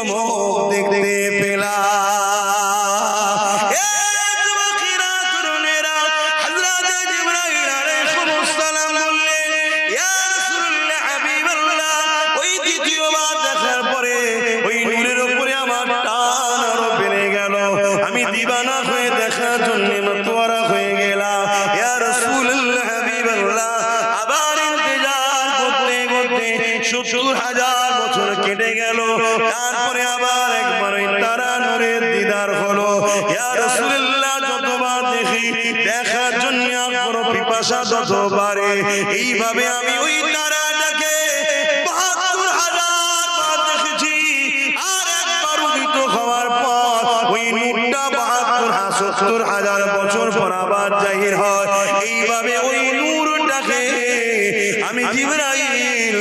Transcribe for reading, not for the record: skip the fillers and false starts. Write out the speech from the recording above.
চমক দেখতে পেলাম। যুবকেরা তরুণেরা হযরত জিবরাইল আলাইহিস সালাম বললেন, ইয়া রাসূলুল্লাহ হাবিবাল্লাহ, ওই দ্বিতীয়বার দেখার পরে ওই নূরের উপরে আমার টান আরো বেড়ে গেল। আমি দিবানা হয়ে দেখার জন্য মাতোয়ারা হয়ে গেলাম। ইয়া রাসূলুল্লাহ হাবিবাল্লাহ, আবার ইন্তজার করতে করতে ৭০,০০০ বছর কেটে গেল। তারপরে আবার একবার ওই তারা নূরের দিদার হলো। ইয়া রাসূলুল্লাহ, যতবার দেখি দেখার জন্য আমার পিপাসা তত বাড়ে। এইভাবে আমি ওই তারাটাকে ৭২,০০০ বার দেখেছি। আর একবার উদিত হওয়ার পর ওই নূরটা ৭২,০০০ বছর পর আবার জাহির হয়। এইভাবে ওই নূরটাকে আমি জিবরাইল